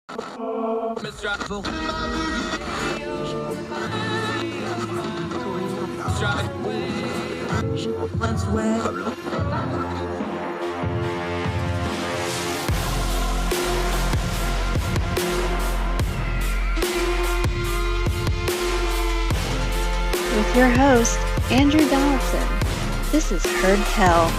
With your host, Andrew Donaldson. This is Heard Tell.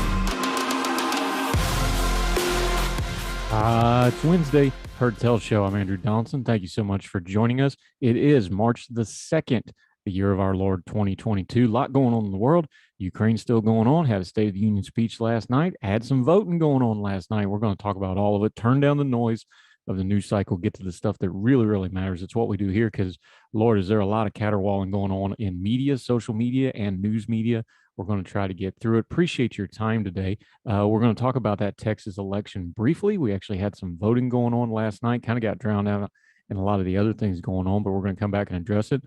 It's Wednesday, Heard Tell Show. I'm Andrew Donaldson. Thank you so much for joining us. It is March the 2nd, the year of our Lord 2022. A lot going on in the world. Ukraine's still going on. Had a State of the Union speech last night. Had some voting going on last night. We're going to talk about all of it. Turn down the noise of the news cycle. Get to the stuff that really, really matters. It's what we do here because, Lord, is there a lot of caterwauling going on in media, social media, and news media. We're going to try to get through it. Appreciate your time today. We're going to talk about that Texas election briefly. We actually had some voting going on last night, kind of got drowned out in a lot of the other things going on, but we're going to come back and address it.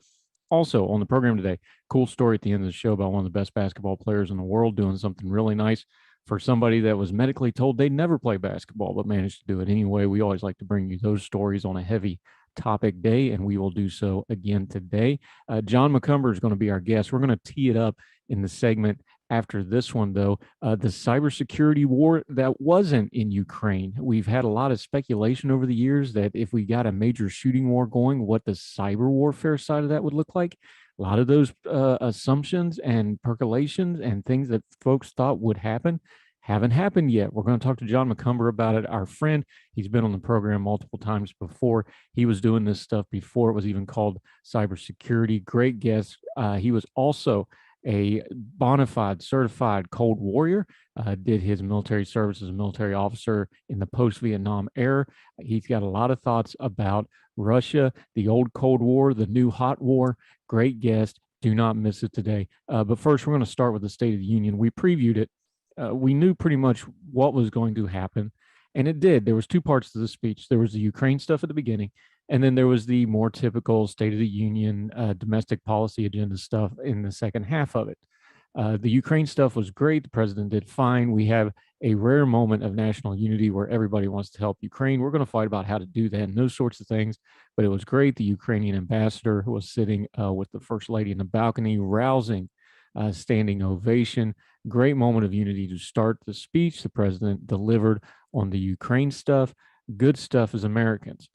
Also on the program today, cool story at the end of the show about one of the best basketball players in the world doing something really nice for somebody that was medically told they'd never play basketball, but managed to do it anyway. We always like to bring you those stories on a heavy topic day, and we will do so again today. John McCumber is going to be our guest. We're going to tee it up in the segment after this one, though. The cybersecurity war that wasn't in Ukraine. We've had a lot of speculation over the years that if we got a major shooting war going, what the cyber warfare side of that would look like. A lot of those assumptions and percolations and things that folks thought would happen haven't happened yet. We're going to talk to John McCumber about it. Our friend, he's been on the program multiple times before. He was doing this stuff before it was even called cybersecurity. Great guest. He was also a bona fide certified Cold Warrior, did his military service as a military officer in the post-Vietnam era. He's got a lot of thoughts about Russia, the old Cold War, the new hot war. Great guest. Do not miss it today. But first, we're going to start with the State of the Union. We previewed it. We knew pretty much what was going to happen, and it did. There was two parts to the speech. There was the Ukraine stuff at the beginning, and then there was the more typical State of the Union, domestic policy agenda stuff in the second half of it. The Ukraine stuff was great. The president did fine. We have a rare moment of national unity where everybody wants to help Ukraine. We're going to fight about how to do that and those sorts of things, but it was great. The Ukrainian ambassador who was sitting with the first lady in the balcony, rousing standing ovation. Great moment of unity to start the speech. The president delivered on the Ukraine stuff. Good stuff as Americans.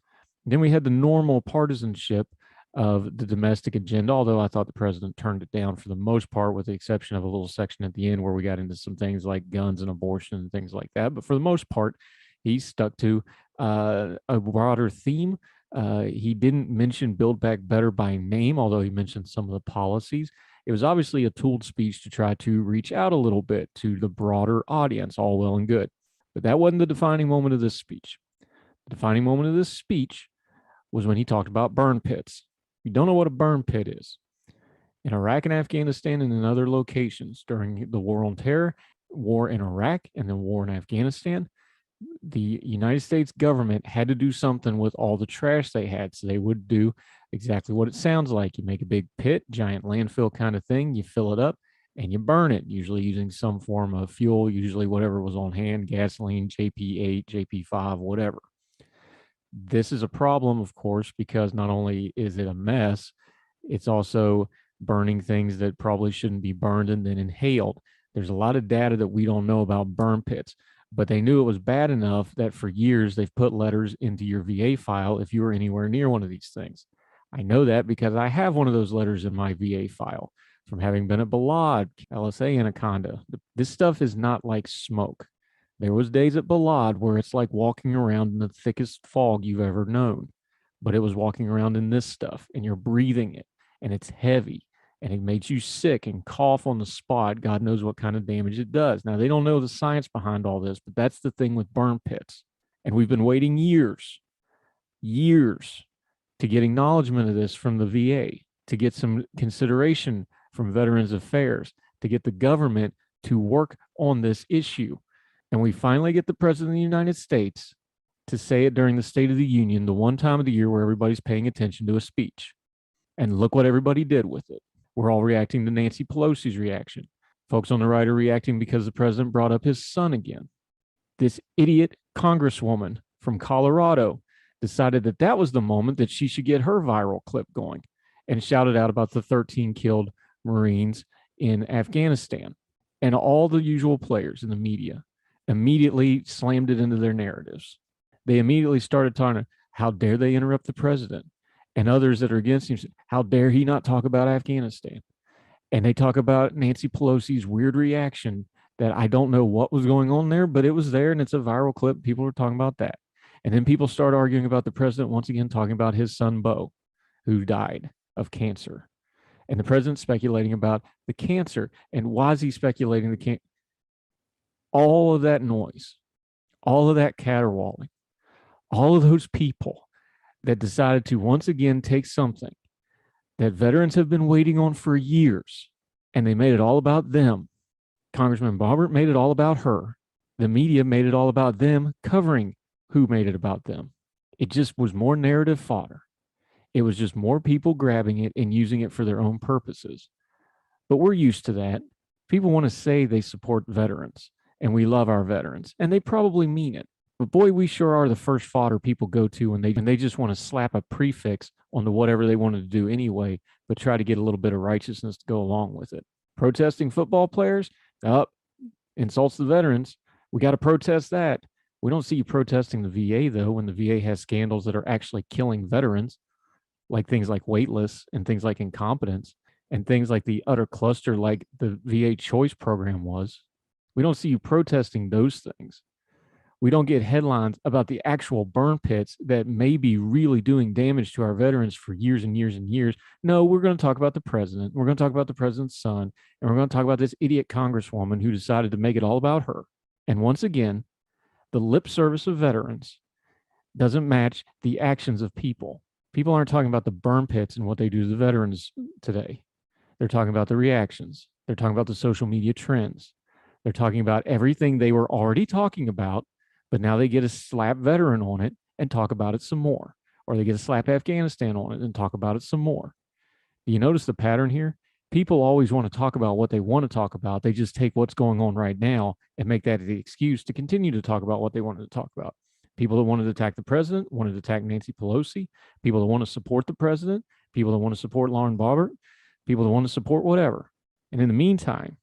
Then we had the normal partisanship of the domestic agenda, although I thought the president turned it down for the most part, with the exception of a little section at the end where we got into some things like guns and abortion and things like that. But for the most part, he stuck to a broader theme. He didn't mention Build Back Better by name, although he mentioned some of the policies. It was obviously a tooled speech to try to reach out a little bit to the broader audience, all well and good. But that wasn't the defining moment of this speech. The defining moment of this speech was when he talked about burn pits. If you don't know what a burn pit is, in Iraq and Afghanistan and in other locations during the war on terror, war in Iraq, and then war in Afghanistan, the United States government had to do something with all the trash they had. So they would do exactly what it sounds like. You make a big pit, giant landfill kind of thing, you fill it up and you burn it, usually using some form of fuel, usually whatever was on hand, gasoline, JP8, JP5, whatever. This is a problem, of course, because not only is it a mess, it's also burning things that probably shouldn't be burned and then inhaled. There's a lot of data that we don't know about burn pits, but they knew it was bad enough that for years they've put letters into your VA file if you were anywhere near one of these things. I know that because I have one of those letters in my VA file from having been at Balad, LSA Anaconda. This stuff is not like smoke. There was days at Balad where it's like walking around in the thickest fog you've ever known, but it was walking around in this stuff and you're breathing it and it's heavy and it makes you sick and cough on the spot. God knows what kind of damage it does. Now, they don't know the science behind all this, but that's the thing with burn pits. And we've been waiting years to get acknowledgement of this from the VA, to get some consideration from Veterans Affairs, to get the government to work on this issue. And we finally get the President of the United States to say it during the State of the Union, the one time of the year where everybody's paying attention to a speech. And look what everybody did with it. We're all reacting to Nancy Pelosi's reaction. Folks on the right are reacting because the president brought up his son again. This idiot congresswoman from Colorado decided that that was the moment that she should get her viral clip going and shouted out about the 13 killed Marines in Afghanistan. And all the usual players in the media immediately slammed it into their narratives. They immediately started talking, how dare they interrupt the president? And others that are against him, how dare he not talk about Afghanistan? And they talk about Nancy Pelosi's weird reaction that I don't know what was going on there, but it was there and it's a viral clip. People were talking about that. And then people start arguing about the president once again, talking about his son, Beau, who died of cancer. And the president speculating about the cancer. And why is he speculating the cancer? All of that noise, all of that caterwauling, all of those people that decided to once again take something that veterans have been waiting on for years, and they made it all about them. Congressman Boebert made it all about her. The media made it all about them, covering who made it about them. It just was more narrative fodder. It was just more people grabbing it and using it for their own purposes. But we're used to that. People want to say they support veterans and we love our veterans, and they probably mean it. But boy, we sure are the first fodder people go to when they just want to slap a prefix onto whatever they wanted to do anyway, but try to get a little bit of righteousness to go along with it. Protesting football players, insults the veterans. We got to protest that. We don't see you protesting the VA, though, when the VA has scandals that are actually killing veterans, like things like waitlist and things like incompetence and things like the utter cluster like the VA choice program was. We don't see you protesting those things. We don't get headlines about the actual burn pits that may be really doing damage to our veterans for years and years and years. No, we're going to talk about the president. We're going to talk about the president's son. And we're going to talk about this idiot congresswoman who decided to make it all about her. And once again, the lip service of veterans doesn't match the actions of people. People aren't talking about the burn pits and what they do to the veterans today. They're talking about the reactions. They're talking about the social media trends. They're talking about everything they were already talking about, but now they get a slap veteran on it and talk about it some more. Or they get a slap Afghanistan on it and talk about it some more. Do you notice the pattern here? People always want to talk about what they want to talk about. They just take what's going on right now and make that the excuse to continue to talk about what they wanted to talk about. People that wanted to attack the president, wanted to attack Nancy Pelosi, people that want to support the president, people that want to support Lauren Boebert, people that want to support whatever. And in the meantime,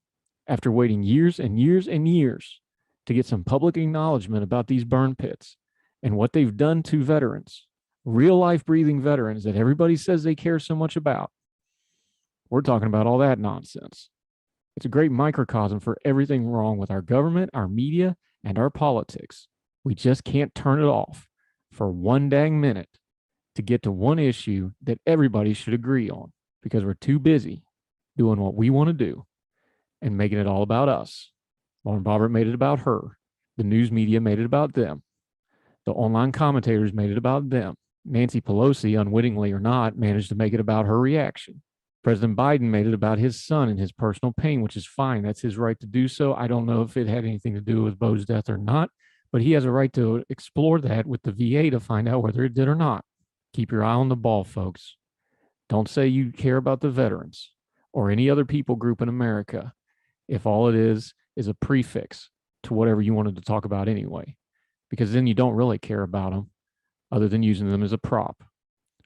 after waiting years and years and years to get some public acknowledgement about these burn pits and what they've done to veterans, real life breathing veterans that everybody says they care so much about, we're talking about all that nonsense. It's a great microcosm for everything wrong with our government, our media, and our politics. We just can't turn it off for one dang minute to get to one issue that everybody should agree on, because we're too busy doing what we want to do and making it all about us. Lauren Boebert made it about her. The news media made it about them. The online commentators made it about them. Nancy Pelosi, unwittingly or not, managed to make it about her reaction. President Biden made it about his son and his personal pain, which is fine. That's his right to do so. I don't know if it had anything to do with Beau's death or not, but he has a right to explore that with the VA to find out whether it did or not. Keep your eye on the ball, folks. Don't say you care about the veterans or any other people group in America if all it is a prefix to whatever you wanted to talk about anyway, because then you don't really care about them other than using them as a prop,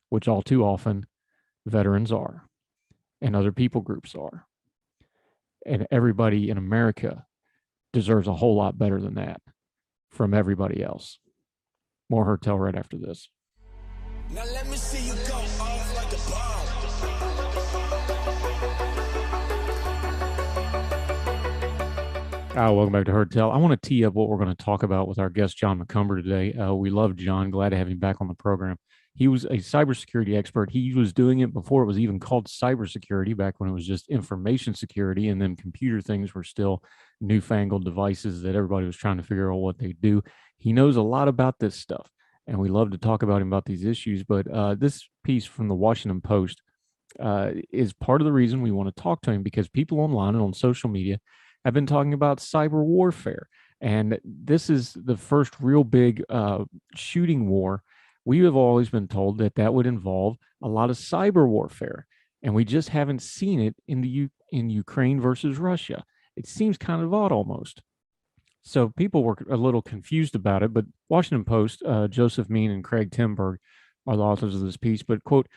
which all too often veterans are and other people groups are. And everybody in America deserves a whole lot better than that from everybody else. More Hertel right after this. Now let me see you go off like a bomb. Welcome back to Hertel. I want to tee up what we're going to talk about with our guest, John McCumber, today. We love John. Glad to have him back on the program. He was a cybersecurity expert. He was doing it before it was even called cybersecurity, back when it was just information security, and then computer things were still newfangled devices that everybody was trying to figure out what they do. He knows a lot about this stuff, and we love to talk about him about these issues. But this piece from the Washington Post is part of the reason we want to talk to him, because people online and on social media have been talking about cyber warfare. And this is the first real big shooting war. We have always been told that that would involve a lot of cyber warfare, and we just haven't seen it in Ukraine versus Russia. It seems kind of odd almost. So people were a little confused about it, but Washington Post, Joseph Mean and Craig Timberg are the authors of this piece. But, quote,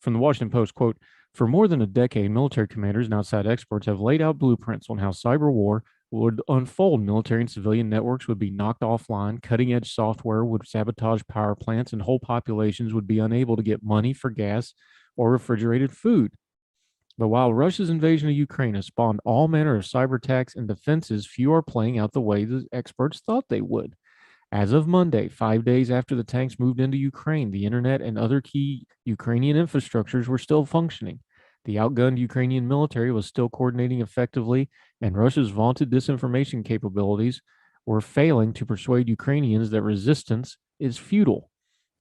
from the Washington Post, quote, for more than a decade, military commanders and outside experts have laid out blueprints on how cyber war would unfold. Military and civilian networks would be knocked offline, cutting edge software would sabotage power plants, and whole populations would be unable to get money for gas or refrigerated food. But while Russia's invasion of Ukraine has spawned all manner of cyber attacks and defenses, few are playing out the way the experts thought they would. As of Monday, 5 days after the tanks moved into Ukraine, the internet and other key Ukrainian infrastructures were still functioning. The outgunned Ukrainian military was still coordinating effectively, and Russia's vaunted disinformation capabilities were failing to persuade Ukrainians that resistance is futile.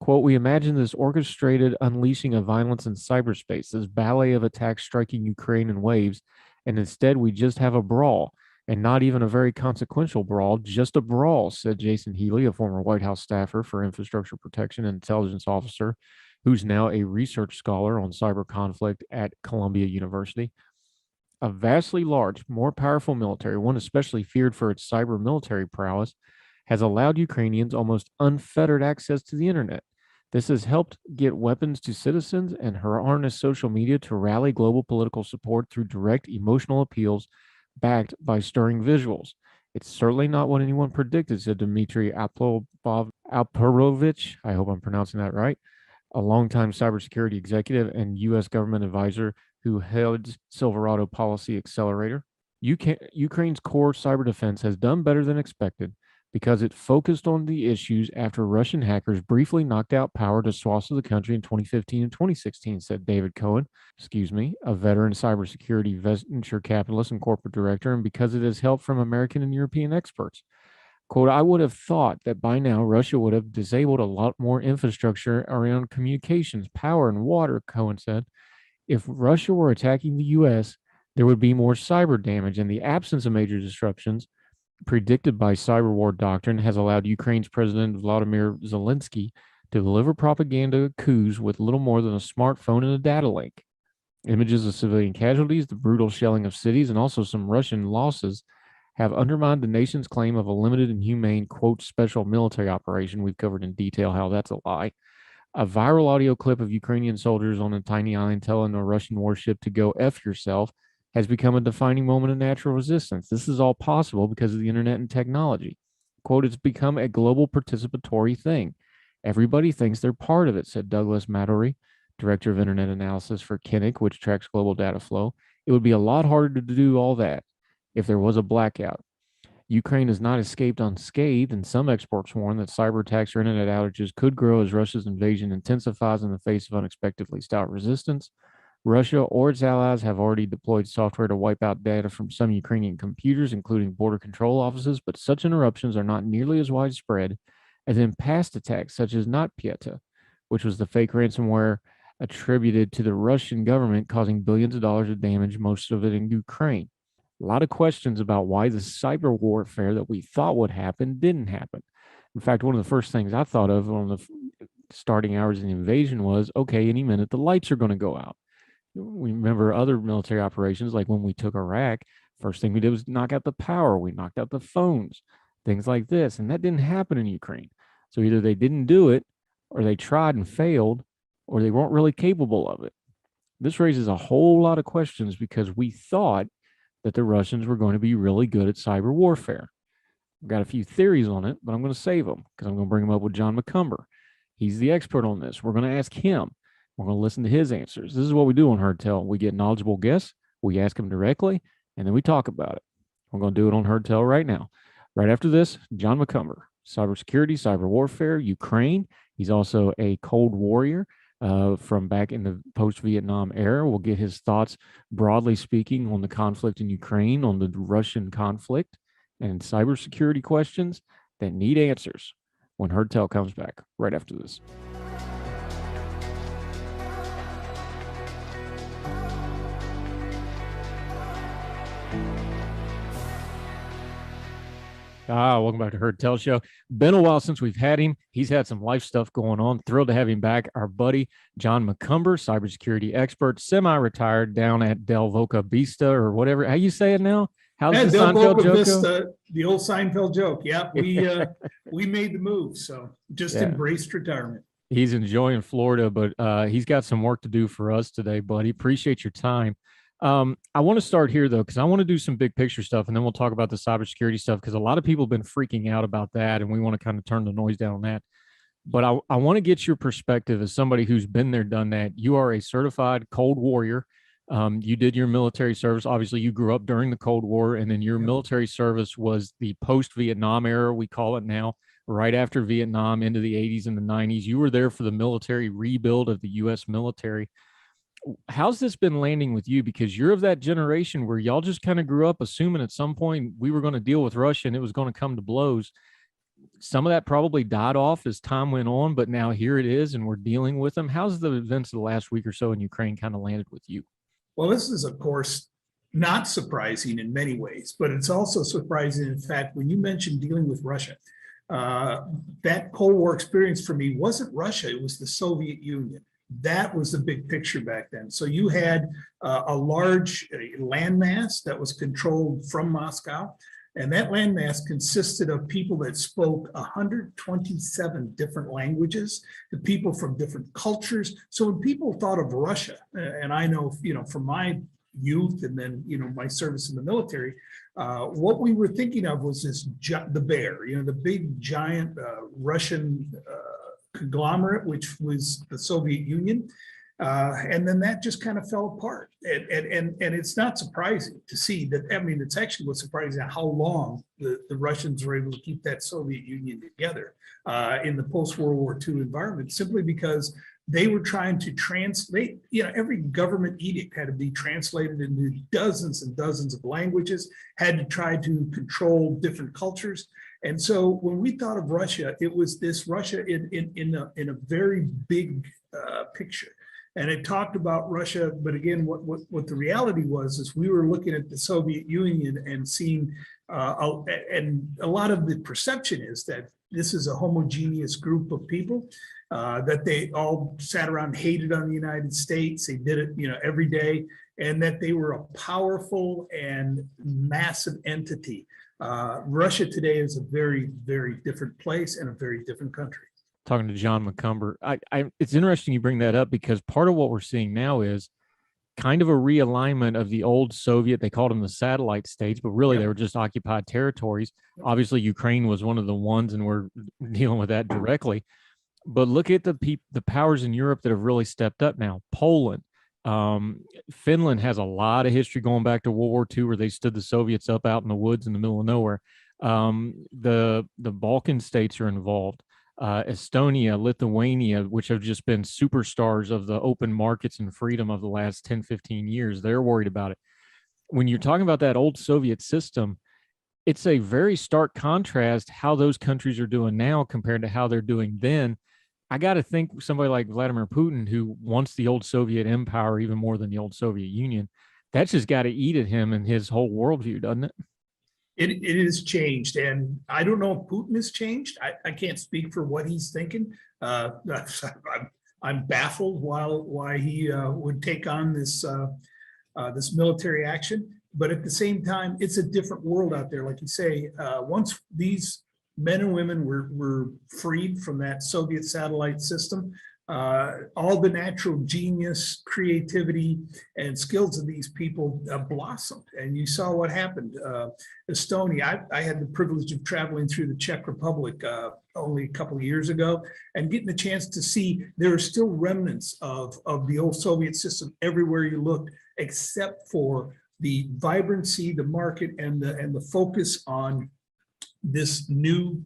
Quote, we imagine this orchestrated unleashing of violence in cyberspace, this ballet of attacks striking Ukraine in waves, and instead we just have a brawl, and not even a very consequential brawl, just a brawl, said Jason Healy, a former White House staffer for infrastructure protection and intelligence officer, who's now a research scholar on cyber conflict at Columbia University. A vastly large, more powerful military, one especially feared for its cyber military prowess, has allowed Ukrainians almost unfettered access to the internet. This has helped get weapons to citizens and harness social media to rally global political support through direct emotional appeals backed by stirring visuals. It's certainly not what anyone predicted, said Dmitry Alperovich. I hope I'm pronouncing that right. A longtime cybersecurity executive and U.S. government advisor who heads Silverado Policy Accelerator. Ukraine's core cyber defense has done better than expected because it focused on the issues after Russian hackers briefly knocked out power to swaths of the country in 2015 and 2016, said David Cohen, a veteran cybersecurity venture capitalist and corporate director, and because it has help from American and European experts. Quote, I would have thought that by now Russia would have disabled a lot more infrastructure around communications, power, and water, Cohen said. If Russia were attacking the U.S., there would be more cyber damage, and the absence of major disruptions predicted by cyber war doctrine has allowed Ukraine's President Vladimir Zelensky to deliver propaganda coups with little more than a smartphone and a data link. Images of civilian casualties, the brutal shelling of cities, and also some Russian losses have undermined the nation's claim of a limited and humane, quote, special military operation. We've covered in detail how that's a lie. A viral audio clip of Ukrainian soldiers on a tiny island telling a Russian warship to go F yourself has become a defining moment of natural resistance. This is all possible because of the internet and technology. Quote, it's become a global participatory thing. Everybody thinks they're part of it, said Douglas Madory, director of internet analysis for Kinnick, which tracks global data flow. It would be a lot harder to do all that if there was a blackout. Ukraine has not escaped unscathed, and some experts warn that cyber attacks or internet outages could grow as Russia's invasion intensifies in the face of unexpectedly stout resistance. Russia or its allies have already deployed software to wipe out data from some Ukrainian computers, including border control offices, but such interruptions are not nearly as widespread as in past attacks, such as NotPetya, which was the fake ransomware attributed to the Russian government, causing billions of dollars of damage, most of it in Ukraine. A lot of questions about why the cyber warfare that we thought would happen didn't happen. In fact, one of the first things I thought of on the starting hours of the invasion was, okay, any minute the lights are going to go out. We remember other military operations, like when we took Iraq, first thing we did was knock out the power. We knocked out the phones, things like this. And that didn't happen in Ukraine. So either they didn't do it, or they tried and failed, or they weren't really capable of it. This raises a whole lot of questions because we thought that the Russians were going to be really good at cyber warfare. I've got a few theories on it, but I'm going to save them because I'm going to bring them up with John McCumber. He's the expert on this. We're going to ask him. We're going to listen to his answers. This is what we do on Heard Tell. We get knowledgeable guests, we ask them directly, and then we talk about it. We're going to do it on Heard Tell right now. Right after this, John McCumber, cybersecurity, cyber warfare, Ukraine. He's also a Cold Warrior from back in the post-Vietnam era. We'll get his thoughts, broadly speaking, on the conflict in Ukraine, on the Russian conflict, and cybersecurity questions that need answers when Heard Tell comes back right after this. Welcome back to Heard Tell Show. Been a while since we've had him. He's had some life stuff going on. Thrilled to have him back. Our buddy, John McCumber, cybersecurity expert, semi-retired down at Del Boca Vista or whatever. How you say it now? How's And the they'll Seinfeld both joke miss go? the old Seinfeld joke. Yeah, we made the move, so just embraced retirement. He's enjoying Florida, but he's got some work to do for us today, buddy. Appreciate your time. I want to start here, though, because I want to do some big picture stuff, and then we'll talk about the cybersecurity stuff, because a lot of people have been freaking out about that, and we want to kind of turn the noise down on that. But I want to get your perspective as somebody who's been there, done that. You are a certified Cold Warrior. You did your military service. Obviously, you grew up during the Cold War, and then your military service was the post-Vietnam era, we call it now, right after Vietnam into the 80s and the 90s. You were there for the military rebuild of the U.S. military. How's this been landing with you? Because you're of that generation where y'all just kind of grew up assuming at some point we were going to deal with Russia and it was going to come to blows. Some of that probably died off as time went on, but now here it is and we're dealing with them. How's the events of the last week or so in Ukraine kind of landed with you? Well, this is, of course, not surprising in many ways, but it's also surprising. In fact, when you mentioned dealing with Russia, that Cold War experience for me wasn't Russia, it was the Soviet Union. That was the big picture back then. So you had a large landmass that was controlled from Moscow. And that landmass consisted of people that spoke 127 different languages, the people from different cultures. So when people thought of Russia, and I know, from my youth and then, my service in the military, what we were thinking of was the bear, the big giant Russian conglomerate, which was the Soviet Union. And then that just kind of fell apart. And it's not surprising to see that. I mean, it's actually what's surprising how long the Russians were able to keep that Soviet Union together in the post-World War II environment, simply because they were trying to translate, every government edict had to be translated into dozens and dozens of languages, had to try to control different cultures. And so when we thought of Russia, it was this Russia in a very big picture. And it talked about Russia, but again, what the reality was is we were looking at the Soviet Union and seeing, and a lot of the perception is that this is a homogeneous group of people, that they all sat around and hated on the United States. They did it, every day, and that they were a powerful and massive entity. Russia today is a very, very different place and a very different country. Talking to John McCumber. It's interesting you bring that up, because part of what we're seeing now is kind of a realignment of the old Soviet, they called them the satellite states, but really they were just occupied territories. Obviously, Ukraine was one of the ones, and we're dealing with that directly. But look at the powers in Europe that have really stepped up now. Poland, Finland has a lot of history going back to World War II, where they stood the Soviets up out in the woods in the middle of nowhere. The Balkan states are involved. Estonia, Lithuania, which have just been superstars of the open markets and freedom of the last 10, 15 years, they're worried about it. When you're talking about that old Soviet system, it's a very stark contrast how those countries are doing now compared to how they're doing then. I got to think somebody like Vladimir Putin, who wants the old Soviet empire even more than the old Soviet Union, that's just got to eat at him and his whole worldview, doesn't it? It has changed, and I don't know if Putin has changed. I can't speak for what he's thinking. I'm baffled why he would take on this military action. But at the same time, it's a different world out there. Like you say, once these men and women were freed from that Soviet satellite system, all the natural genius, creativity, and skills of these people blossomed. And you saw what happened. Estonia, I had the privilege of traveling through the Czech Republic only a couple of years ago, and getting the chance to see there are still remnants of the old Soviet system everywhere you looked, except for the vibrancy, the market, and the focus on this new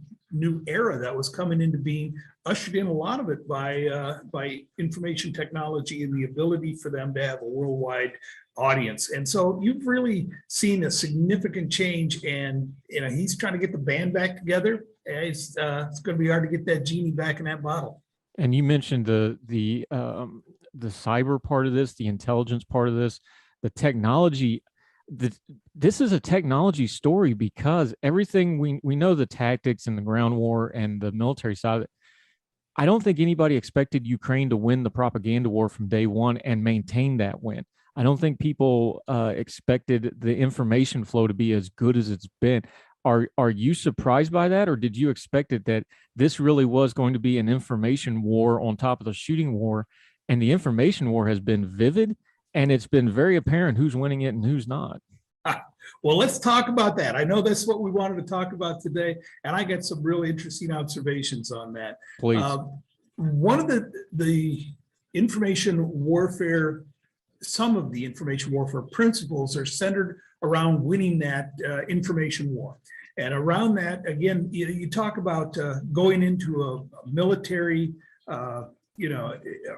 era that was coming into being, ushered in a lot of it by information technology and the ability for them to have a worldwide audience. And so you've really seen a significant change, and he's trying to get the band back together. It's going to be hard to get that genie back in that bottle. And you mentioned the cyber part of this, the intelligence part of this, the technology. This is a technology story, because everything we know, the tactics and the ground war and the military side of it, I don't think anybody expected Ukraine to win the propaganda war from day one and maintain that win. I don't think people expected the information flow to be as good as it's been. Are you surprised by that, or did you expect it that this really was going to be an information war on top of the shooting war? And the information war has been vivid, and it's been very apparent who's winning it and who's not. Well, let's talk about that. I know that's what we wanted to talk about today, and I got some really interesting observations on that. Please. One of the information warfare, some of the information warfare principles are centered around winning that information war. And around that, again, you talk about going into a military,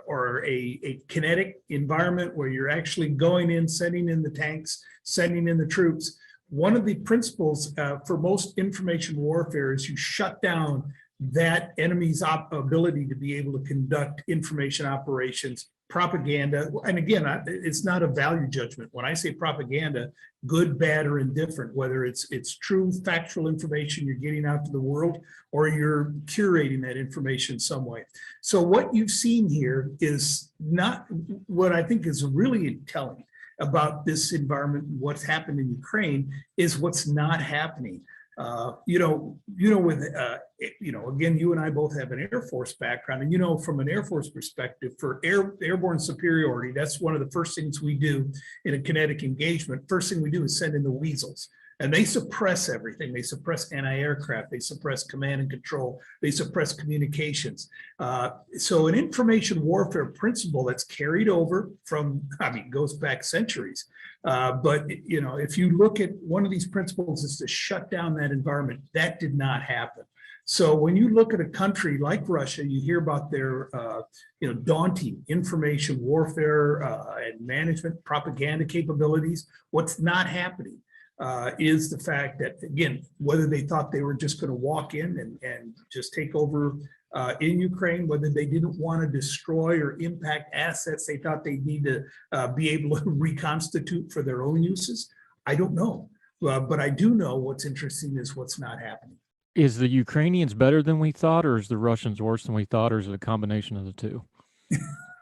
or a kinetic environment where you're actually going in, sending in the tanks, sending in the troops. One of the principles for most information warfare is you shut down that enemy's ability to be able to conduct information operations, propaganda. And again, it's not a value judgment. When I say propaganda, good, bad, or indifferent, whether it's true factual information you're getting out to the world or you're curating that information some way. So what you've seen here is not what I think is really telling about this environment, what's happened in Ukraine, is what's not happening. Again, you and I both have an Air Force background, and from an Air Force perspective, for airborne superiority, that's one of the first things we do in a kinetic engagement. First thing we do is send in the weasels, and they suppress everything. They suppress anti-aircraft, they suppress command and control, they suppress communications. So an information warfare principle that's carried over from, goes back centuries. But if you look at one of these principles is to shut down that environment. That did not happen. So when you look at a country like Russia, you hear about their daunting information warfare and management propaganda capabilities. What's not happening is the fact that, again, whether they thought they were just going to walk in and just take over in Ukraine, whether they didn't want to destroy or impact assets they thought they need to be able to reconstitute for their own uses, I don't know. But I do know what's interesting is what's not happening. Is the Ukrainians better than we thought, or is the Russians worse than we thought, or is it a combination of the two?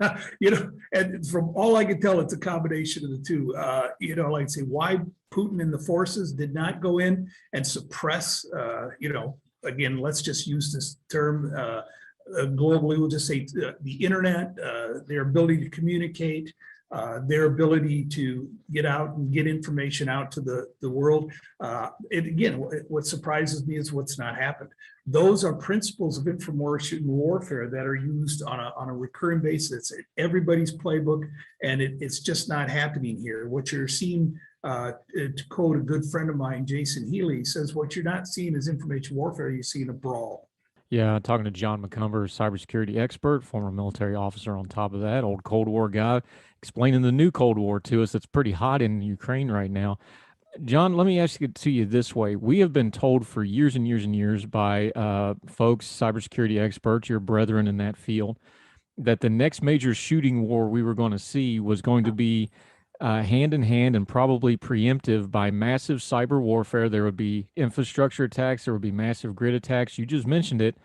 And from all I can tell, it's a combination of the two. Like I say, why Putin and the forces did not go in and suppress, again, let's just use this term globally, we'll just say the internet, their ability to communicate, their ability to get out and get information out to the world. And again, what surprises me is what's not happened. Those are principles of information warfare that are used on a recurring basis. It's everybody's playbook, and it's just not happening here. What you're seeing, to quote a good friend of mine, Jason Healy, says, what you're not seeing is information warfare, you're seeing a brawl. Yeah, talking to John McCumber, cybersecurity expert, former military officer on top of that, old Cold War guy, explaining the new Cold War to us that's pretty hot in Ukraine right now. John, let me ask it to you this way. We have been told for years and years and years by folks, cybersecurity experts, your brethren in that field, that the next major shooting war we were going to see was going to be hand in hand and probably preemptive by massive cyber warfare. There would be infrastructure attacks. There would be massive grid attacks. You just mentioned it.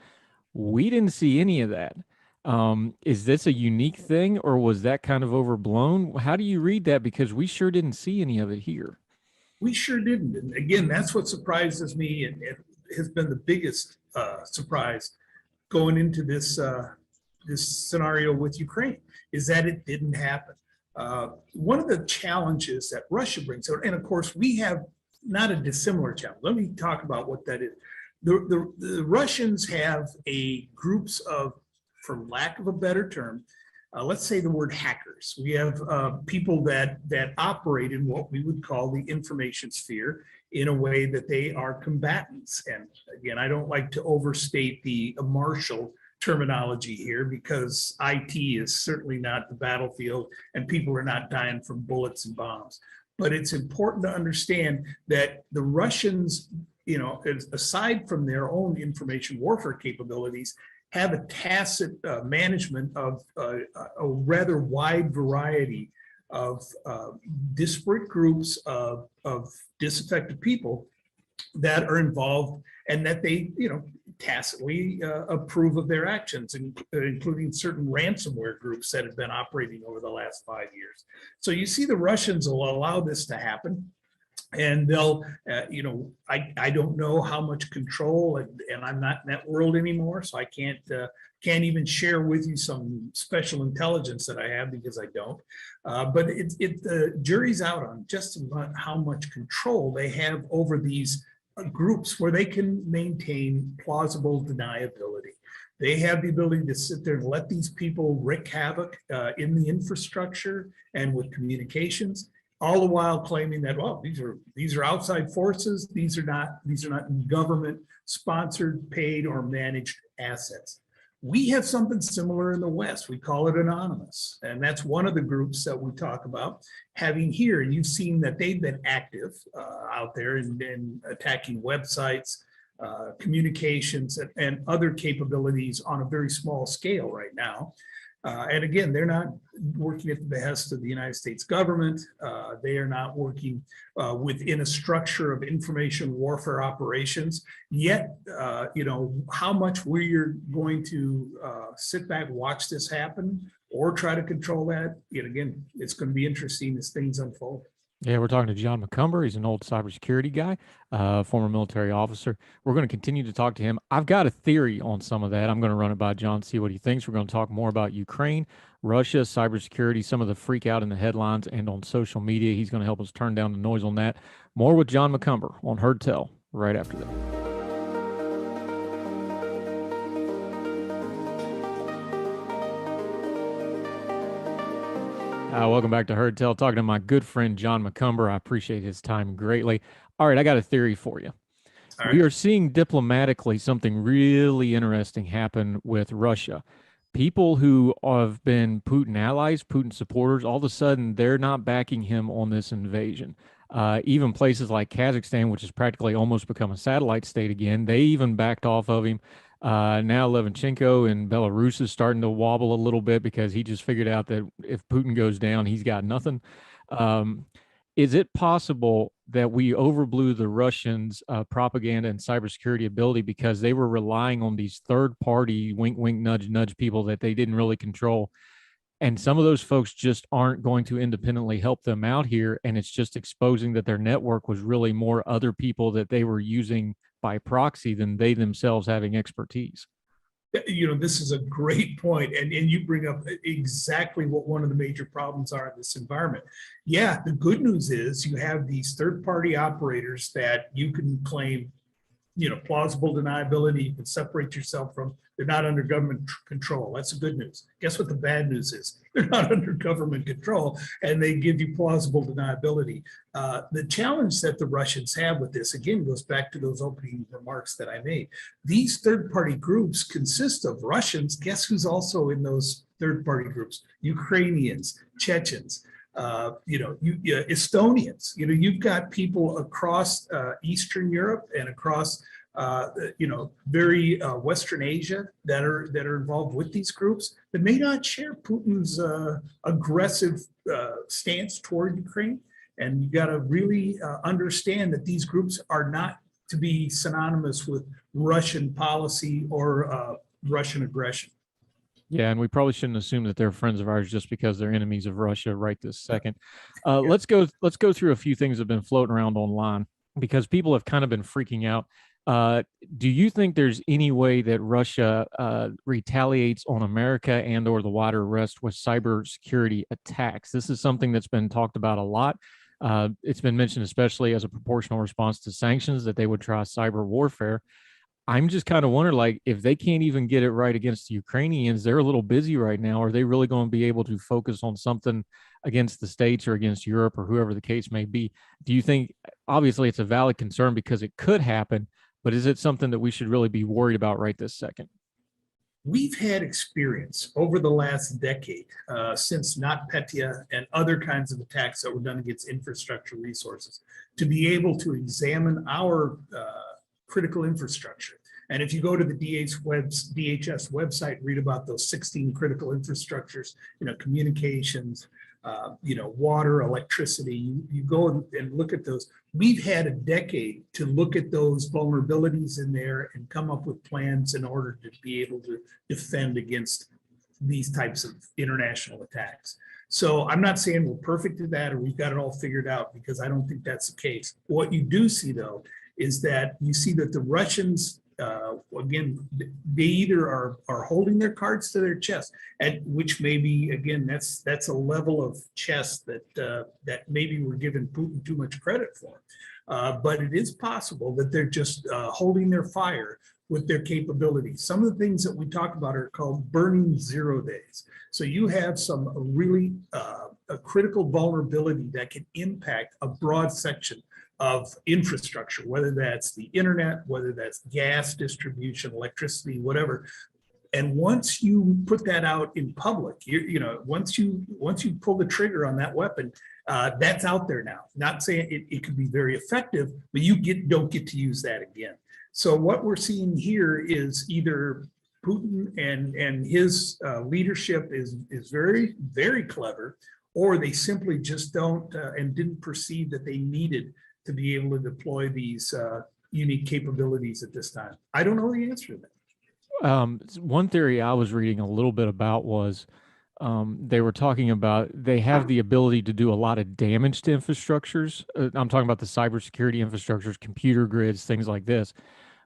We didn't see any of that. Is this a unique thing, or was that kind of overblown? How do you read that? Because we sure didn't see any of it here. We sure didn't. And again, that's what surprises me, and it has been the biggest surprise going into this scenario with Ukraine, is that it didn't happen. One of the challenges that Russia brings out, and of course we have not a dissimilar challenge. Let me talk about what that is. The Russians have groups of, for lack of a better term, let's say the word hackers. We have people that operate in what we would call the information sphere in a way that they are combatants. And again, I don't like to overstate the martial terminology here, because IT is certainly not the battlefield and people are not dying from bullets and bombs. But it's important to understand that the Russians, aside from their own information warfare capabilities, have a tacit management of a rather wide variety of disparate groups of disaffected people that are involved, and that they, tacitly approve of their actions, including certain ransomware groups that have been operating over the last 5 years. So you see the Russians will allow this to happen. And they'll, I don't know how much control, and I'm not in that world anymore, so I can't even share with you some special intelligence that I have, because I don't. But the jury's out on just about how much control they have over these groups where they can maintain plausible deniability. They have the ability to sit there and let these people wreak havoc in the infrastructure and with communications, all the while claiming that, well, these are outside forces. These are not government sponsored, paid, or managed assets. We have something similar in the West. We call it anonymous. And that's one of the groups that we talk about having here. And you've seen that they've been active out there in attacking websites, communications, and other capabilities on a very small scale right now. And again, they're not working at the behest of the United States government. They are not working within a structure of information warfare operations. Yet, how much we're going to sit back, watch this happen, or try to control that, again, it's going to be interesting as things unfold. Yeah, we're talking to John McCumber. He's an old cybersecurity guy, former military officer. We're going to continue to talk to him. I've got a theory on some of that. I'm going to run it by John, see what he thinks. We're going to talk more about Ukraine, Russia, cybersecurity, some of the freak out in the headlines and on social media. He's going to help us turn down the noise on that. More with John McCumber on Heard Tell right after that. Welcome back to Heard Tell, talking to my good friend, John McCumber. I appreciate his time greatly. All right, I got a theory for you. We are seeing diplomatically something really interesting happen with Russia. People who have been Putin allies, Putin supporters, all of a sudden, they're not backing him on this invasion. Even places like Kazakhstan, which has practically almost become a satellite state again, they even backed off of him. Now Levchenko in Belarus is starting to wobble a little bit because he just figured out that if Putin goes down, he's got nothing. Is it possible that we overblew the Russians' propaganda and cybersecurity ability because they were relying on these third-party wink, wink, nudge, nudge people that they didn't really control? And some of those folks just aren't going to independently help them out here. And it's just exposing that their network was really more other people that they were using by proxy than they themselves having expertise. This is a great point, and you bring up exactly what one of the major problems are in this environment. Yeah, the good news is you have these third-party operators that you can claim, plausible deniability. You can separate yourself from. They're not under government control. That's the good news. Guess what the bad news is? They're not under government control, and they give you plausible deniability. The challenge that the Russians have with this, again, goes back to those opening remarks that I made. These third-party groups consist of Russians. Guess who's also in those third-party groups? Ukrainians, Chechens, Estonians. You've got people across Eastern Europe and across very Western Asia that are involved with these groups that may not share Putin's aggressive stance toward Ukraine. And you got to really understand that these groups are not to be synonymous with Russian policy or Russian aggression. Yeah, and we probably shouldn't assume that they're friends of ours just because they're enemies of Russia right this second. Let's go through a few things that have been floating around online because people have kind of been freaking out. Do you think there's any way that Russia retaliates on America and or the wider West with cybersecurity attacks? This is something that's been talked about a lot. It's been mentioned especially as a proportional response to sanctions that they would try cyber warfare. I'm just kind of wondering, like, if they can't even get it right against the Ukrainians, they're a little busy right now. Are they really going to be able to focus on something against the States or against Europe or whoever the case may be? Do you think, obviously it's a valid concern because it could happen, but is it something that we should really be worried about right this second? We've had experience over the last decade since NotPetya and other kinds of attacks that were done against infrastructure resources to be able to examine our critical infrastructure. And if you go to the DHS website, read about those 16 critical infrastructures, communications, water, electricity. You go and look at those. We've had a decade to look at those vulnerabilities in there and come up with plans in order to be able to defend against these types of international attacks. So I'm not saying we're perfect at that or we've got it all figured out, because I don't think that's the case. What you do see, though, is that you see that the Russians, again, they either are holding their cards to their chest, at which maybe, again, that's a level of chess that maybe we're giving Putin too much credit for. But it is possible that they're just holding their fire with their capabilities. Some of the things that we talk about are called burning 0 days. So you have some really a critical vulnerability that can impact a broad section of infrastructure, whether that's the internet, whether that's gas distribution, electricity, whatever. And once you put that out in public, once you pull the trigger on that weapon, that's out there now. Not saying it could be very effective, but you don't get to use that again. So what we're seeing here is either Putin and his leadership is very, very clever, or they simply just don't and didn't perceive that they needed to be able to deploy these unique capabilities at this time. I don't know the answer to that. One theory I was reading a little bit about was they were talking about they have the ability to do a lot of damage to infrastructures. I'm talking about the cybersecurity infrastructures, computer grids, things like this.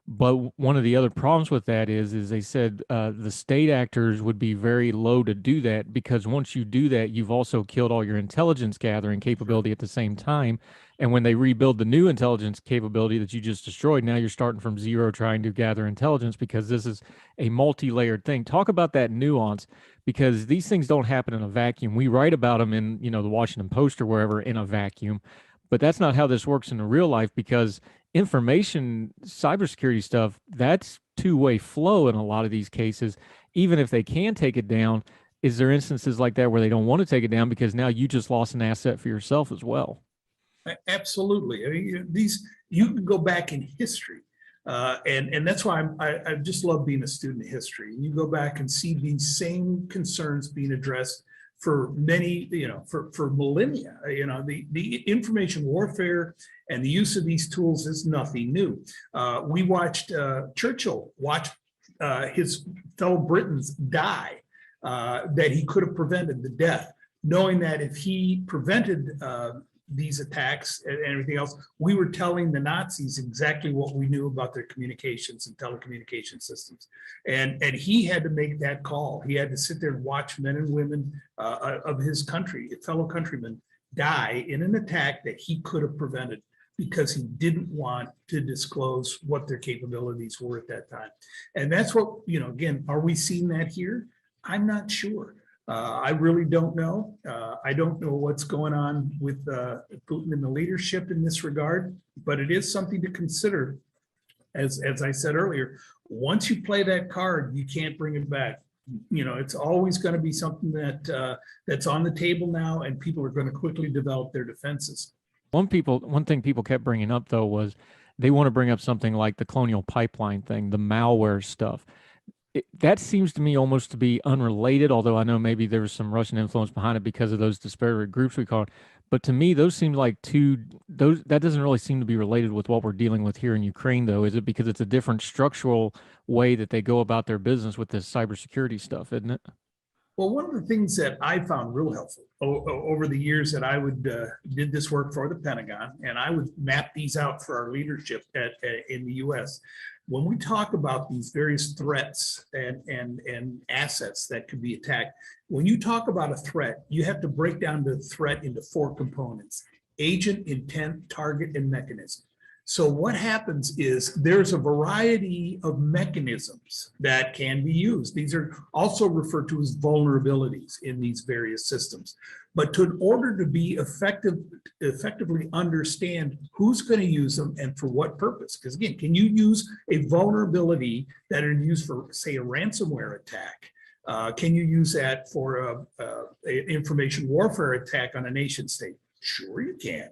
But one of the other problems with that is they said the state actors would be very low to do that, because once you do that, you've also killed all your intelligence gathering capability at the same time. And when they rebuild the new intelligence capability that you just destroyed, now you're starting from zero trying to gather intelligence, because this is a multi-layered thing. Talk about that nuance, because these things don't happen in a vacuum. We write about them in, the Washington Post or wherever in a vacuum, but that's not how this works in real life, because information, cybersecurity stuff, that's two-way flow in a lot of these cases. Even if they can take it down, is there instances like that where they don't want to take it down because now you just lost an asset for yourself as well? Absolutely. I mean, you can go back in history, and that's why I just love being a student of history. You go back and see these same concerns being addressed for many, for millennia. The information warfare and the use of these tools is nothing new. We watched Churchill watch his fellow Britons die, that he could have prevented the death, knowing that if he prevented these attacks and everything else, we were telling the Nazis exactly what we knew about their communications and telecommunication systems. And he had to make that call. He had to sit there and watch men and women of his country, fellow countrymen, die in an attack that he could have prevented, because he didn't want to disclose what their capabilities were at that time. And that's what, again, are we seeing that here? I'm not sure. I really don't know. I don't know what's going on with Putin and the leadership in this regard, but it is something to consider. As I said earlier, once you play that card, you can't bring it back. It's always going to be something that's on the table now, and people are going to quickly develop their defenses. One thing people kept bringing up, though, was they want to bring up something like the Colonial Pipeline thing, the malware stuff. That seems to me almost to be unrelated, although I know maybe there was some Russian influence behind it because of those disparate groups we call it. But to me, those seem like that doesn't really seem to be related with what we're dealing with here in Ukraine, though. Is it because it's a different structural way that they go about their business with this cybersecurity stuff, isn't it? Well, one of the things that I found real helpful over the years that I did this work for the Pentagon, and I would map these out for our leadership in the U.S. When we talk about these various threats and assets that could be attacked, when you talk about a threat, you have to break down the threat into 4 components: agent, intent, target, and mechanism. So what happens is there's a variety of mechanisms that can be used. These are also referred to as vulnerabilities in these various systems. But in order to be effectively understand who's going to use them and for what purpose, because again, can you use a vulnerability that are used for, say, a ransomware attack? Can you use that for an information warfare attack on a nation state? Sure, you can.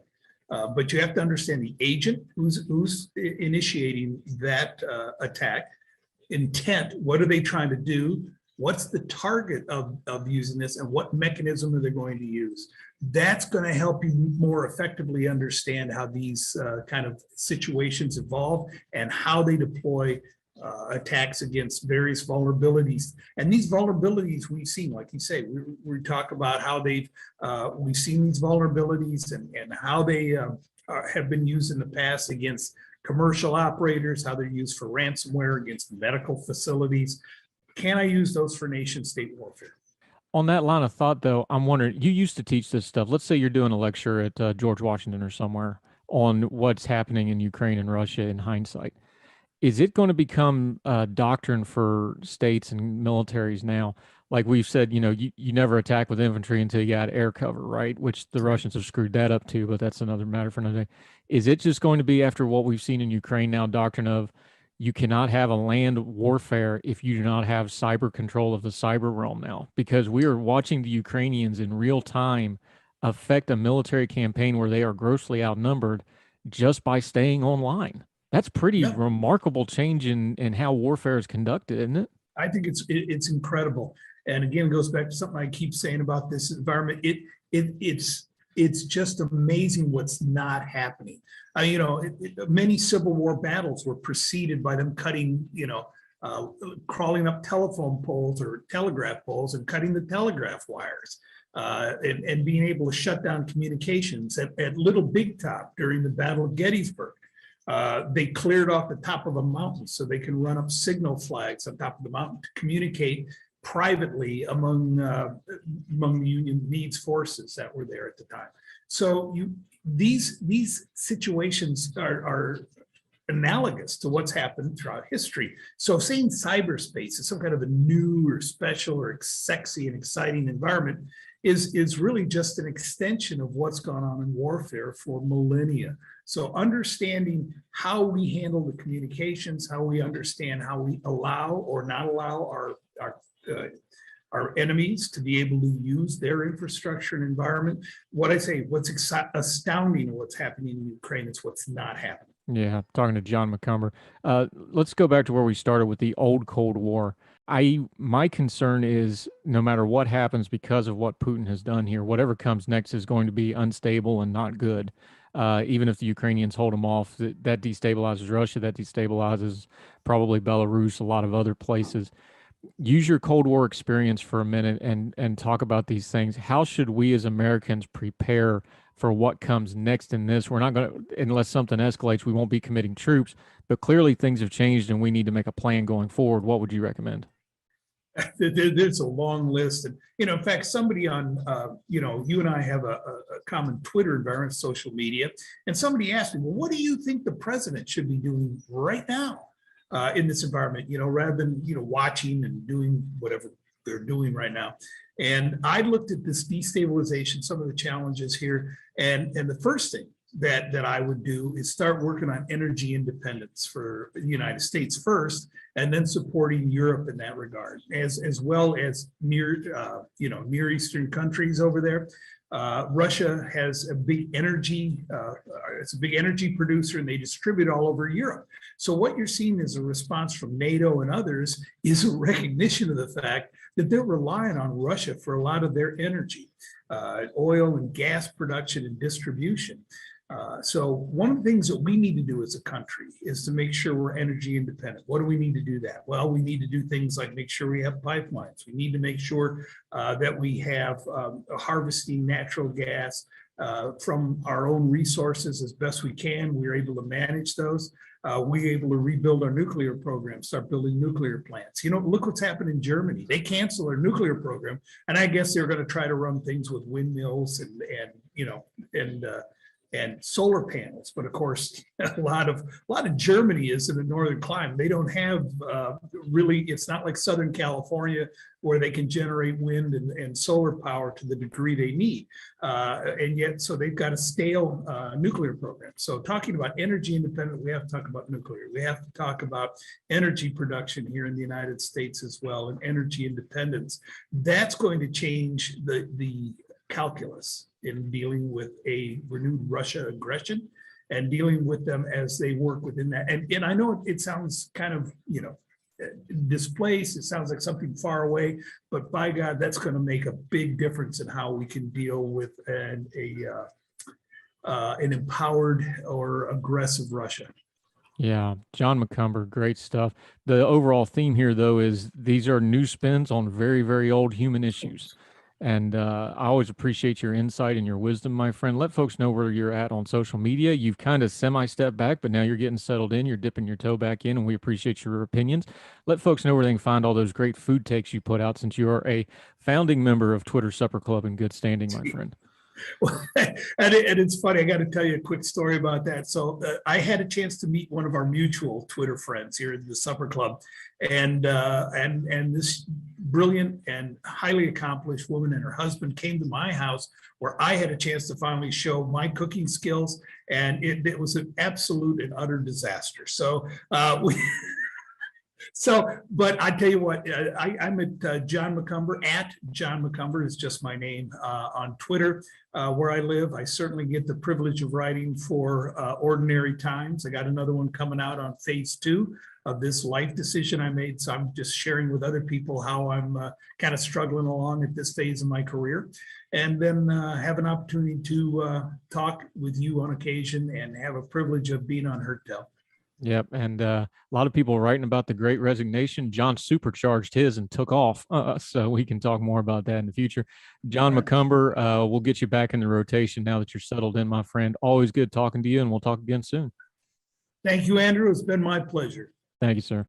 But you have to understand the agent who's initiating that attack, intent, what are they trying to do, What's the target of using this, and what mechanism are they going to use? That's going to help you more effectively understand how these kind of situations evolve and how they deploy attacks against various vulnerabilities. And these vulnerabilities we've seen, like you say, we talk about how we've seen these vulnerabilities and how they have been used in the past against commercial operators, how they're used for ransomware against medical facilities. Can I use those for nation state warfare? On that line of thought, though, I'm wondering, you used to teach this stuff. Let's say you're doing a lecture at George Washington or somewhere on what's happening in Ukraine and Russia in hindsight. Is it going to become doctrine for states and militaries now? Like we've said, you never attack with infantry until you got air cover, right? Which the Russians have screwed that up too, but that's another matter for another day. Is it just going to be, after what we've seen in Ukraine now, doctrine of you cannot have a land warfare if you do not have cyber control of the cyber realm now? Because we are watching the Ukrainians in real time affect a military campaign where they are grossly outnumbered just by staying online. That's pretty remarkable change in how warfare is conducted, isn't it? I think it's incredible. And again, it goes back to something I keep saying about this environment. It's just amazing what's not happening. Many Civil War battles were preceded by them cutting, crawling up telephone poles or telegraph poles and cutting the telegraph wires. And being able to shut down communications at Little Big Top during the Battle of Gettysburg. They cleared off the top of a mountain so they can run up signal flags on top of the mountain to communicate privately among the Union needs forces that were there at the time. So these situations are analogous to what's happened throughout history. So saying cyberspace is some kind of a new or special or sexy and exciting environment is really just an extension of what's gone on in warfare for millennia. So understanding how we handle the communications, how we understand how we allow or not allow our enemies to be able to use their infrastructure and environment. What's astounding in what's happening in Ukraine is what's not happening. Yeah, talking to John McCumber. Let's go back to where we started with the old Cold War. My concern is no matter what happens because of what Putin has done here, whatever comes next is going to be unstable and not good. Even if the Ukrainians hold them off, that destabilizes Russia, that destabilizes probably Belarus, a lot of other places. Use your Cold War experience for a minute and talk about these things. How should we as Americans prepare for what comes next in this? We're not going to, unless something escalates, we won't be committing troops, but clearly things have changed and we need to make a plan going forward. What would you recommend? There's a long list. And, in fact, somebody on, you and I have a common Twitter environment, social media, and somebody asked me, well, what do you think the president should be doing right now in this environment, rather than, watching and doing whatever they're doing right now. And I looked at this destabilization, some of the challenges here. And the first thing that I would do is start working on energy independence for the United States first, and then supporting Europe in that regard, as well as Near Eastern countries over there. Russia has a big energy, it's a big energy producer, and they distribute all over Europe. So what you're seeing is a response from NATO and others is a recognition of the fact that they're relying on Russia for a lot of their energy, oil and gas production and distribution. So one of the things that we need to do as a country is to make sure we're energy independent. What do we need to do that? Well, we need to do things like make sure we have pipelines. We need to make sure that we have harvesting natural gas from our own resources as best we can. We're able to manage those. We're able to rebuild our nuclear program, start building nuclear plants. Look what's happened in Germany. They canceled their nuclear program, and I guess they're going to try to run things with windmills and solar panels. But of course, a lot of Germany is in a northern climate. They don't have really, it's not like Southern California where they can generate wind and solar power to the degree they need. And yet, so they've got a stale nuclear program. So talking about energy independent, we have to talk about nuclear. We have to talk about energy production here in the United States as well, and energy independence. That's going to change the calculus in dealing with a renewed Russia aggression and dealing with them as they work within that. And I know it sounds kind of, displaced. It sounds like something far away, but by God, that's going to make a big difference in how we can deal with an empowered or aggressive Russia. Yeah, John McCumber, great stuff. The overall theme here, though, is these are new spins on very, very old human issues. And I always appreciate your insight and your wisdom, my friend. Let folks know where you're at on social media. You've kind of semi-stepped back, but now you're getting settled in. You're dipping your toe back in, and we appreciate your opinions. Let folks know where they can find all those great food takes you put out, since you are a founding member of Twitter Supper Club in good standing, my friend. Well, and it's funny. I got to tell you a quick story about that. So I had a chance to meet one of our mutual Twitter friends here in the Supper Club, and this brilliant and highly accomplished woman and her husband came to my house, where I had a chance to finally show my cooking skills, and it was an absolute and utter disaster. So we. But I tell you what, I'm at John McCumber, at John McCumber is just my name on Twitter, where I live. I certainly get the privilege of writing for Ordinary Times. I got another one coming out on phase 2 of this life decision I made. So I'm just sharing with other people how I'm kind of struggling along at this phase of my career. And then have an opportunity to talk with you on occasion and have a privilege of being on Hurt Tell. Yep. And a lot of people writing about the great resignation. John supercharged his and took off. So we can talk more about that in the future. John McCumber, we'll get you back in the rotation now that you're settled in, my friend. Always good talking to you, and we'll talk again soon. Thank you, Andrew. It's been my pleasure. Thank you, sir.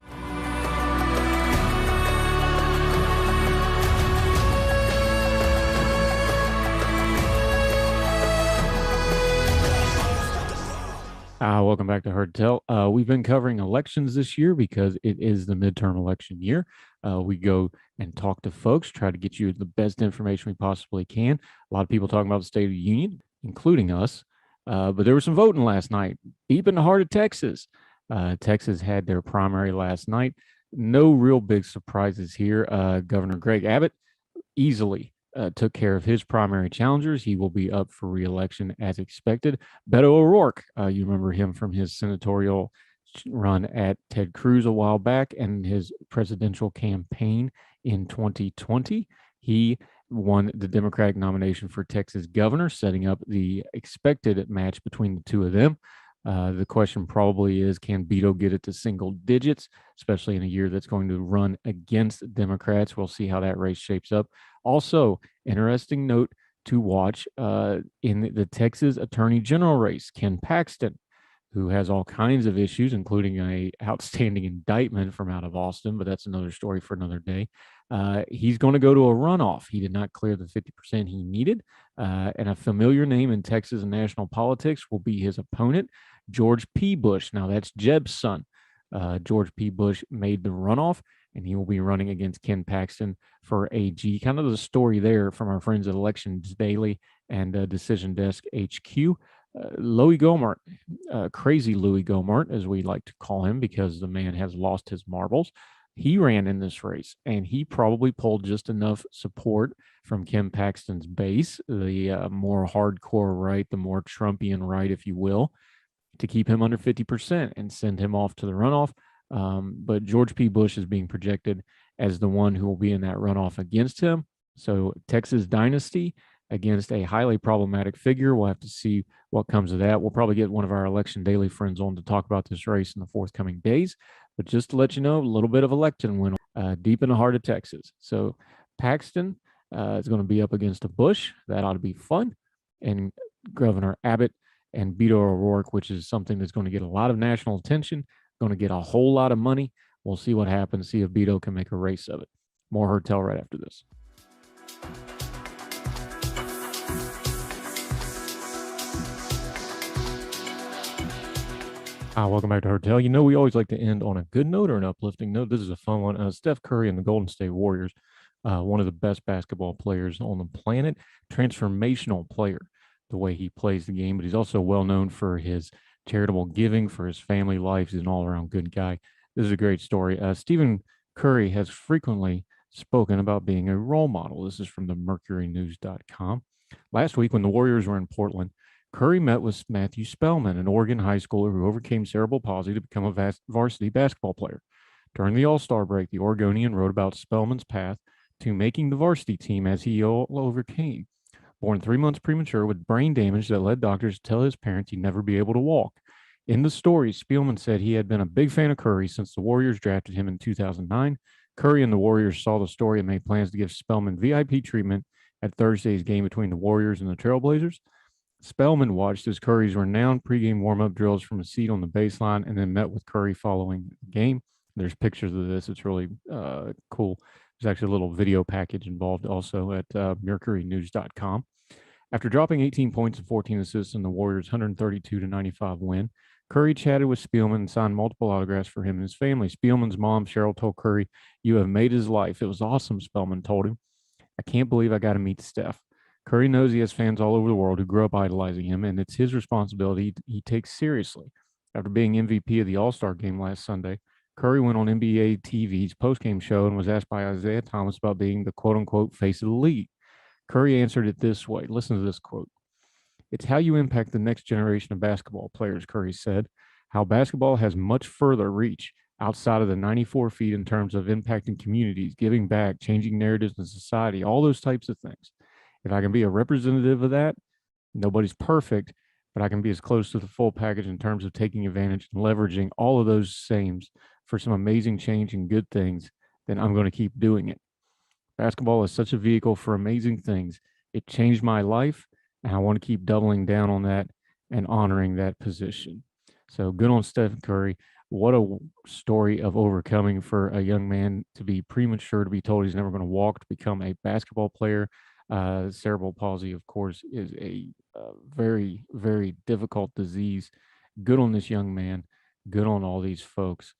Welcome back to Hard Tell. We've been covering elections this year because it is the midterm election year. We go and talk to folks, try to get you the best information we possibly can. A lot of people talking about the State of the Union, including us. But there was some voting last night, deep in the heart of Texas. Texas had their primary last night. No real big surprises here. Governor Greg Abbott easily took care of his primary challengers. He will be up for re-election as expected. Beto O'Rourke, you remember him from his senatorial run at Ted Cruz a while back and his presidential campaign in 2020. He won the Democratic nomination for Texas governor, setting up the expected match between the two of them. The question probably is, can Beto get it to single digits, especially in a year that's going to run against Democrats? We'll see how that race shapes up. Also, interesting note to watch in the Texas Attorney General race, Ken Paxton, who has all kinds of issues, including an outstanding indictment from out of Austin, but that's another story for another day. He's going to go to a runoff. He did not clear the 50% he needed, and a familiar name in Texas and national politics will be his opponent, George P. Bush. Now, that's Jeb's son. George P. Bush made the runoff, and he will be running against Ken Paxton for AG. Kind of the story there from our friends at Elections Daily and Decision Desk HQ. Louis Gohmert, crazy Louis Gohmert, as we like to call him, because the man has lost his marbles. He ran in this race, and he probably pulled just enough support from Ken Paxton's base, the more hardcore right, the more Trumpian right, if you will, to keep him under 50% and send him off to the runoff. But George P. Bush is being projected as the one who will be in that runoff against him. So Texas dynasty against a highly problematic figure. We'll have to see what comes of that. We'll probably get one of our Election Daily friends on to talk about this race in the forthcoming days. But just to let you know, a little bit of election win deep in the heart of Texas. So Paxton is going to be up against a Bush. That ought to be fun. And Governor Abbott and Beto O'Rourke, which is something that's going to get a lot of national attention, going to get a whole lot of money. We'll see what happens, see if Beto can make a race of it. More Hard Tell right after this. Welcome back to Hard Tell. You know, we always like to end on a good note or an uplifting note. This is a fun one. Steph Curry and the Golden State Warriors, one of the best basketball players on the planet, transformational player, the way he plays the game, but he's also well known for his charitable giving, for his family life. He's an all-around good guy. This is a great story. Stephen Curry has frequently spoken about being a role model. This is from the mercurynews.com. Last week, when the Warriors were in Portland, Curry met with Matthew Spellman, an Oregon high schooler who overcame cerebral palsy to become a varsity basketball player. During the All-Star break, the Oregonian wrote about Spellman's path to making the varsity team as he all overcame. Born 3 months premature with brain damage that led doctors to tell his parents he'd never be able to walk. In the story, Spielman said he had been a big fan of Curry since the Warriors drafted him in 2009. Curry and the Warriors saw the story and made plans to give Spellman VIP treatment at Thursday's game between the Warriors and the Trailblazers. Spellman watched as Curry's renowned pregame warm-up drills from a seat on the baseline and then met with Curry following the game. There's pictures of this. It's really cool. There's actually a little video package involved also at mercurynews.com. After dropping 18 points and 14 assists in the Warriors' 132-95 win, Curry chatted with Spielman and signed multiple autographs for him and his family. Spielman's mom, Cheryl, told Curry, "You have made his life." It was awesome, Spellman told him. "I can't believe I got to meet Steph." Curry knows he has fans all over the world who grew up idolizing him, and it's his responsibility he takes seriously. After being MVP of the All-Star game last Sunday, Curry went on NBA TV's postgame show and was asked by Isaiah Thomas about being the quote-unquote face of the league. Curry answered it this way. Listen to this quote. "It's how you impact the next generation of basketball players," Curry said. "How basketball has much further reach outside of the 94 feet in terms of impacting communities, giving back, changing narratives in society, all those types of things. If I can be a representative of that, nobody's perfect, but I can be as close to the full package in terms of taking advantage and leveraging all of those sames for some amazing change and good things, then I'm going to keep doing it. Basketball is such a vehicle for amazing things. It changed my life, and I want to keep doubling down on that and honoring that position." So good on Stephen Curry. What a story of overcoming for a young man to be premature, to be told he's never going to walk, to become a basketball player. Cerebral palsy, of course, is a very, very difficult disease. Good on this young man. Good on all these folks.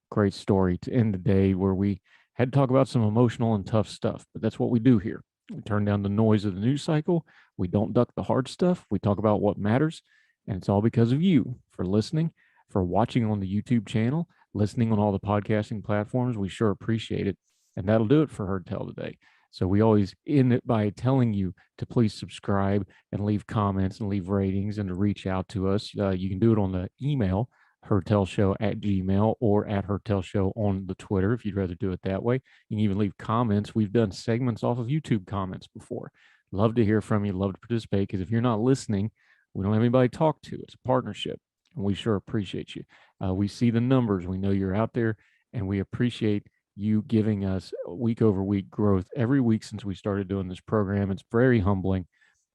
Great story to end the day where we had to talk about some emotional and tough stuff, but that's what we do here. We turn down the noise of the news cycle. We don't duck the hard stuff. We talk about what matters, and it's all because of you for listening, for watching on the YouTube channel, listening on all the podcasting platforms. We sure appreciate it, and that'll do it for Heard Tell today. So we always end it by telling you to please subscribe and leave comments and leave ratings and to reach out to us. You can do it on the email, heardtellshow@gmail, or at heardtellshow on the Twitter if you'd rather do it that way. You can even leave comments. We've done segments off of YouTube comments before. Love to hear from you. Love to participate, because if you're not listening, we don't have anybody to talk to. It's a partnership, and we sure appreciate you. We see the numbers. We know you're out there, and we appreciate you giving us week over week growth every week since we started doing this program. It's very humbling.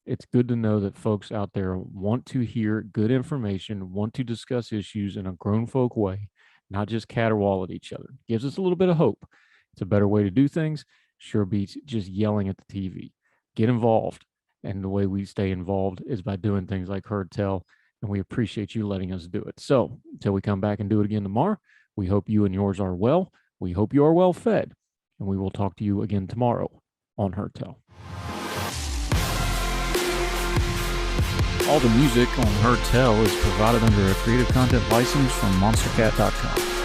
It's good to know that folks out there want to hear good information, want to discuss issues in a grown folk way, not just caterwaul at each other. Gives us a little bit of hope. It's a better way to do things. Sure beats just yelling at the TV. Get involved. And the way we stay involved is by doing things like Heard Tell, and we appreciate you letting us do it. So until we come back and do it again tomorrow, we hope you and yours are well. We hope you are well fed, and we will talk to you again tomorrow on Heard Tell. All the music on Heard Tell is provided under a Creative Content license from monstercat.com.